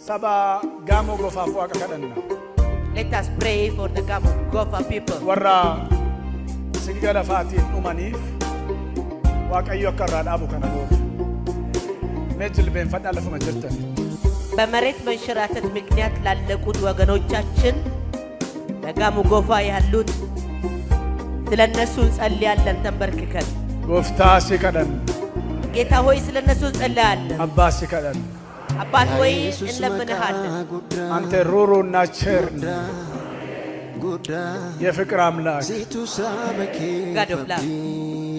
Saba Gamo Gofa Fuaka Kadana. Let us pray for the Gamo Gofa people. Warra Sigala Fatin Umanif Wakayo Karan Abu Kanagod. Nejil Ben Fatala from a Jertan. በመሬት መንሸራተት ምክንያት ላለቁት ወገኖቻችን ለጋሞ ጎፋ ያሉት ስለነሱ እንጸልያለን ተንበርክከን ጎፍታ ሲከደን ጌታ ሆይ ስለነሱ እንጸልያለን አባ ሲከደን አባት ሆይ እንለምንሃለን አንተ ሩሩና ቸር የፍቅር አምላክ God of love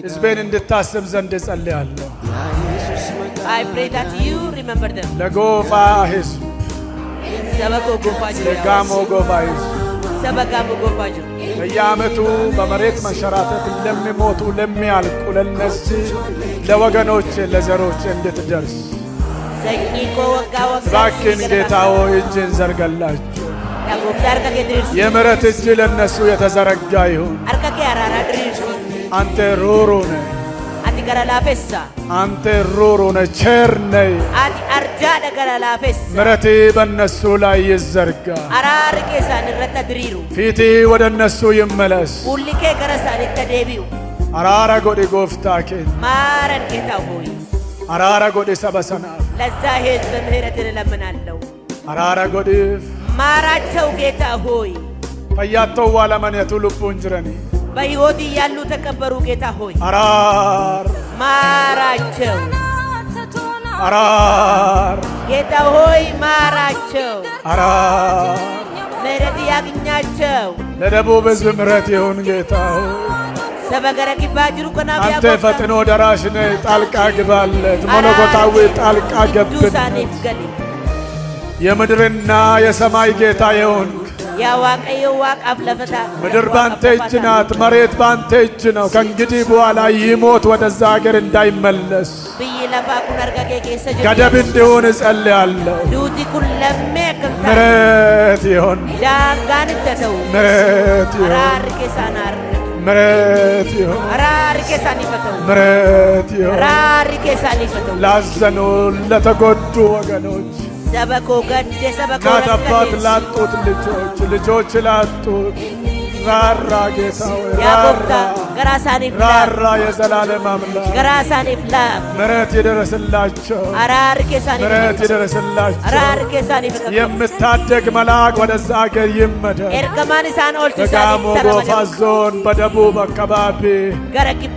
ሕዝቤን እንድታስብ ዘንድ ጸልያለሁ I pray that you remember them ለጎፋ ሕዝብ ሰበጎ ጎፋ ለጋሞ ጎፋ ሕዝብ ሰበጋሞ ጎፋ በየዓመቱ በመሬት መንሸራተት ለሚሞቱ ለሚያልቁ ለነዚህ ለወገኖች ለዘሮች እንድትደርስ ሰኝቆ ወጋ እባክህን ጌታ ሆይ እጅን ዘርጋላቸው የምሕረት እጅ ለነሱ የተዘረጋ ይሁን አንተ ሩሩ ነህ አንተ ሩሩ ነህ ቸር ነህ ምሕረት በእነሱ ላይ ይዘርጋ ፊት ወደ እነሱ ይመለስ አራራ ጎዴ ጎፍታ ኬን አራራ ጎዴ ሰበሰናፍ ለዛ ሕዝብ ምሕረትን እለምናለሁ አራራ ጎዴፍ ማራቸው ጌታ ሆይ ፈያተው ዋለመነቱ ልቡን ጅረኒ በሕይወት እያሉ ተቀበሩ ጌታ ሆይ አራር ማራቸው አራር ጌታ ሆይ ማራቸው አራር ምሕረት ያግኛቸው ለደቡብ ሕዝብ ምሕረት ይሁን ጌታ ሆይ ሰበገረ ጊባ ጅሩ ከናብ አንተ ፈጥኖ ደራሽ ነህ ጣልቃ ግባለት መለኮታዊ ጣልቃ ገብነት የምድርና የሰማይ ጌታ ይሁን ያዋቀዩ ዋቃፍ ለፈታ ምድር ባንተ እጅ ናት መሬት ባንተ እጅ ነው ከእንግዲህ በኋላ ይሞት ወደዛ ሀገር እንዳይመለስ ገደብ እንዲሆን እጸልያለሁ ምሕረት ይሁን ምሕረት ይሁን ምሕረት ይሁን ምሕረት ይሁን ላዘኑ ለተጎዱ ወገኖች እናት አባት ላጡት ልጆች ላጡት ራራ ጌታ ሆይ ራራ የዘላለም አምላክ ምሕረት ይደረስላቸው ምሕረት ይደረስላቸው የምታደግ መልአክ ወደዛ አገር ይመደብ በጋሞ ጎፋ ዞን በደቡብ አካባቢ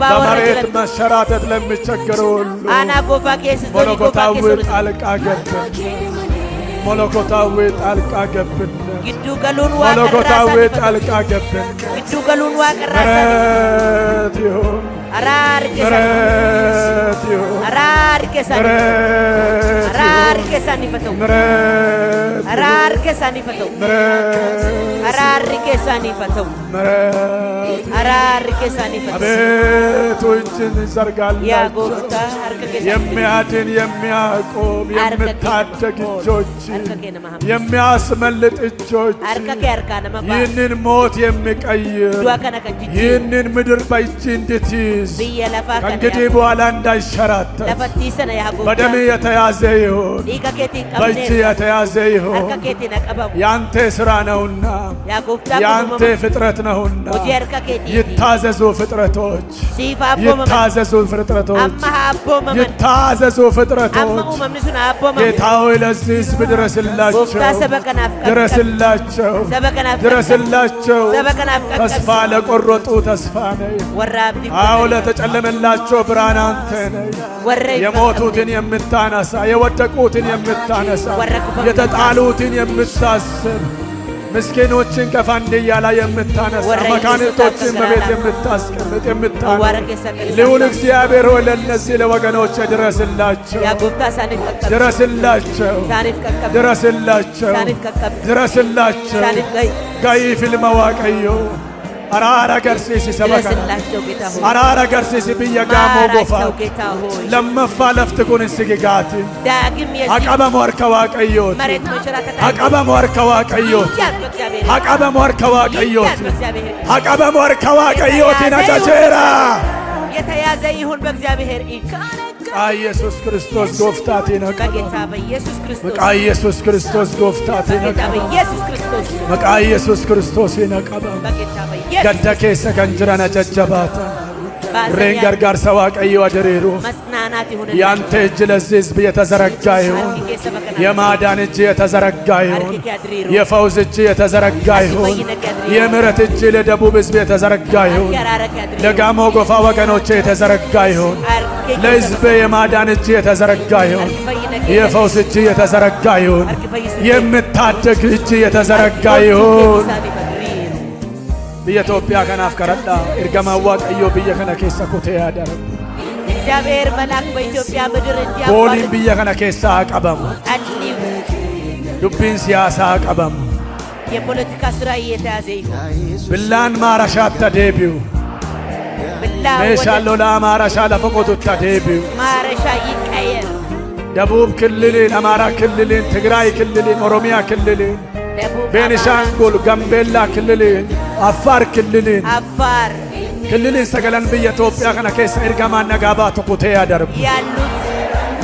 በመሬት መንሸራተት ለሚቸገሩ ሁሉ መለኮታዊ ጣልቃ ገብነት መለኮታዊ ጣልቃ ገብነት መለኮታዊ ጣልቃ ገብነት ምሕረት ይሁን ምሕረት ይሁን አቤቱ እጅን ዘርጋላቸው የሚያድን የሚያቆም የምታደግ እጆች የሚያስመልጥ እጆች ይህንን ሞት የሚቀይር ይህንን ምድር በእጅ እንድትይዝ ከእንግዲህ በኋላ እንዳይሸራተት በደም የተያዘ ይሁን በእጅ የተያዘ ይሁን ያንተ ሥራ ነውና ያንተ ፍጥረት ነውና ይታዘዙ ፍጥረቶች ይታዘዙ ፍጥረቶች ይታዘዙ ፍጥረቶች ጌታ ሆይ ለዚህ ሕዝብ ድረስላቸው ድረስላቸው ድረስላቸው ተስፋ ለቆረጡ ተስፋ ነህ አዎ ለተጨለመላቸው ብርሃን አንተ ነህ የሞቱትን የምታነሳ የወደቁትን የምታነሳ የተጣሉትን የምታስብ ምስኪኖችን ከፋንድያ ላይ የምታነሳ መካንቶችን በቤት የምታስቀምጥ የምታኖር ልዑል እግዚአብሔር ሆይ ለእነዚህ ለወገኖች ድረስላቸው ድረስላቸው ድረስላቸው ድረስላቸው ጋይ ፊልመ ዋቀዮ አራራ ገርሲሲ ሰበካ አራራ ገርሲሲ ብየ ጋሞ ጎፋ ለመፋ ለፍትኩን ስግጋት አቀበ ሞርከ ዋቀዮት አቀበ ሞርከ ዋቀዮት አቀበ ሞርከ ዋቀዮት አቀበ ሞርከ ዋቀዮት ነጀጀራ የተያዘ ይሁን በእግዚአብሔር ኢየሱስ ክርስቶስ ጎፍታቴ ነቀባ በጌታ በኢየሱስ ክርስቶስ መቃ ኢየሱስ ክርስቶስ ጎፍታቴ በጌታ ነቀባ በኢየሱስ ክርስቶስ መቃ ኢየሱስ ክርስቶስ ነቀባ በጌታ በኢየሱስ ገደከሰ ከንጅራና ጀጀባታ ባዘያ ረንገርጋር ሰዋቀዩ አደሬሩ መስናናት ይሁን ያንተ እጅ ለዚህ ሕዝብ የተዘረጋ ይሁን የማዳን እጅ የተዘረጋ ይሁን የፈውስ እጅ የተዘረጋ ይሁን የምሕረት እጅ ለደቡብ ሕዝብ የተዘረጋ ይሁን ለጋሞ ጎፋ ወገኖች የተዘረጋ ይሁን ለሕዝብ የማዳን እጅ የተዘረጋ ይሁን የፈውስ እጅ የተዘረጋ ይሁን የምታደግ እጅ የተዘረጋ ይሁን በኢትዮጵያ ከናፍ ከረዳ እርገማ ዋቀዮ ብየ ከነ ኬሳ ኮቴ ያደረ እግዚአብሔር መልአክ በኢትዮጵያ ምድር እንዲያቋርጥ ቦሊን ብየ ከነ ኬሳ አቀበሙ አልሊው ዱቢን ሲያሳ አቀበሙ የፖለቲካ ስራ እየተያዘ ይሁን ብላን ማራሻት ተደቢው ብላ ሜሻሎ ለአማራሻ ለፈቆቱ ተደቢው ማረሻ ይቀየር ደቡብ ክልልን አማራ ክልልን ትግራይ ክልልን ኦሮሚያ ክልልን ቤኒሻንጉል ጋምቤላ ክልልን አፋር ክልልን ክልልን ሰገለን በኢትዮጵያ ከነ ኬሳ እርገማን ነጋባ ተኩቴ ያደርቡ ያሉት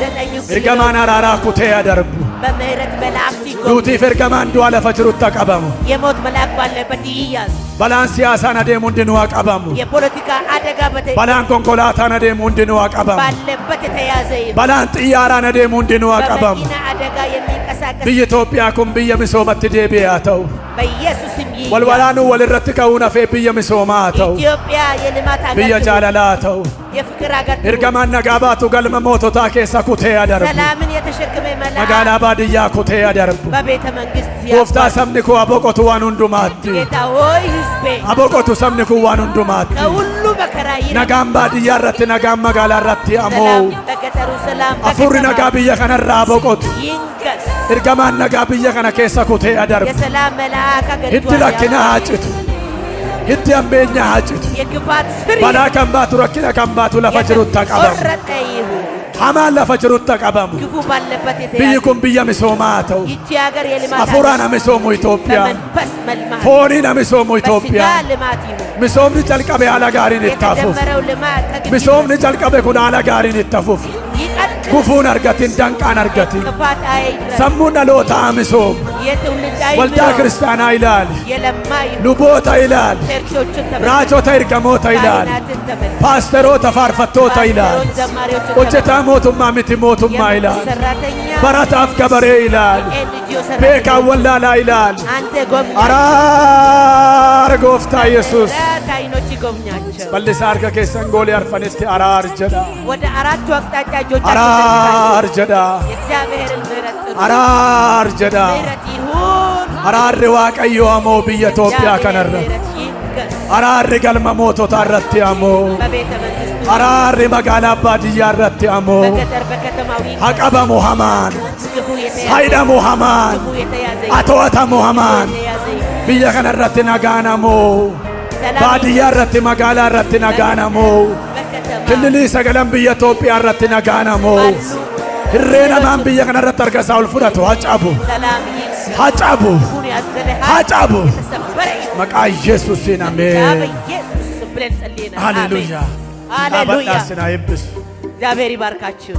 ዘጠኙ እርገማን አራራ ኩቴ ያደርቡ በምህረት መልአክ ሲጎበኙ ዱቲ ፈርገማን ዱአለ ፈጅሩት ተቀበሙ የሞት መልአክ ባለበት ይያዝ ባላን ሲያሳና ደሙ እንድንዋ ቀበሙ የፖለቲካ አደጋ ባላን ኮንኮላታና ደሙ እንድንዋ ቀበሙ ባለበት የተያዘ ባላን ጥያራና ደሙ እንድንዋ ቀበሙ በመኪና አደጋ የሚንቀሳቀስ በኢትዮጵያ ኩም በየምሶመት ዴቢያተው በኢየሱስም ይያዝ ወልወላኑ ወልረት ከውና ፈ በየምሶማተው ኢትዮጵያ የልማት አገር በየጃላላተው የፍቅር አገር እርገማን ነጋባቱ ገልመ ሞቶታ ኬሳ ኩቴ ያደርቡ ሰላምን የተሸከመ መልአክ መጋላ ባድያ ኩቴ ያደርቡ በቤተ መንግስት ጎፍታ ሰምኒኩ አቦቆቱ ዋን ሁንዱማት ጌታ ሆይ ህዝቤ አቦቆቱ ሰምኒኩ ዋን ሁንዱማት ከሁሉ መከራ ነጋም ባድያ ረት ነጋም መጋላ ረት አሞ በገጠሩ ሰላም አፉሪ ነጋ ብየ ከነራ አቦቆቱ ይንገስ እርገማን ነጋ ብየ ከነ ኬሳ ኩቴ ያደርቡ የሰላም መልአክ አገር ህድ ለኪና አጭቱ ህድ አምቤኛ አጭቱ የክፋት ስሪ ባላ ከምባቱ ረኪና ከምባቱ ለፈጅሩት ተቀበሙ ቆረጠ ይሁን ሐማን ለፈጅሩት ተቀበሙ ክፉ ባለበት የተያዘ ብይኩም ብየ ሚሶማተው ይቺ ሀገር የልማት አፉራን ሚሶሙ ኢትዮጵያ በመንፈስ መልማት ፎኒን ሚሶሙ ኢትዮጵያ በስጋ ልማት ይሁን ሚሶምኒ ጨልቀቤ አለጋሪን ይታፉፍ የተጀመረው ልማት ተግባር ሚሶምኒ ጨልቀቤ ኩን አለጋሪን ይታፉፍ ይቀጥል ጉፉን አርገቲን ደንቃን አርገቲን ክፋት አይድረስ ሰሙና ሎታ ሚሶም የትውልድ ወልዳ አይምሮ ክርስቲያና ይላል የለማ ይሁን ሉቦታ ይላል ቸርቾችን ራቾታ ይርገሞታ ይላል ካህናትን ተመልከት ፓስተሮታ ፋርፈቶታ ይላል ፓስተሮች ዘማሪዎችን ሆጀታ ሞቱማ ሚቲ ሞቱማ ይላል ሰራተኛ በረታፍ ገበሬ ይላል ኤንጂኦ ቤካ ሰራተኛ ወላላ ይላል አንተ ጎብኛ አራር ጎፍታ ኢየሱስ አይኖች ይጎብኛቸው በልሳ አርገ ኬሰን ጎል ያርፈንት አራር ጀዳ ወደ አራቱ አቅጣጫ እጆቻቸው አራር ጀዳ የእግዚአብሔርን ምሕረት ጥሩ አራር ጀዳ ምሕረት ይሁን አራር ዋቀዮ አሞ ብየ ኢትዮጵያ ከነረ ምሕረት ይንገስ አራር ገልመ ሞቶታ ረቲ አሞ በቤተ መንግስቱ አራር መጋላ ባድያ ረቲ አሞ በገጠር በከተማው ሀቀበሙ ሐማን ክፉ የተያዘ ሀይደሙ ሐማን ክፉ የተያዘ አቶወተሙ ሐማን የተያዘ ብየ ከነረት ነጋናሞ ባድያ ረቲ መጋላ ረቲ ነጋናሞ በከተማ ክልሊ ሰገለን ብየ ኢትዮጵያ ረቲ ነጋናሞ ህሬና ማን ብየ ከነረት አርገሳ ውልፉረቱ ሀጫቡ ሰላም ይንገስ ሀጫቡ ሁን ያዘለ ሀጫቡ የተሰበረ ይሁን መቃ ኢየሱስን አሜን በኢየሱስ ስም ብለን ጸልየናል። ሃሌሉያ አሜን። ሃሌሉያ። አባዳስና ይብስ እግዚአብሔር ይባርካችሁ።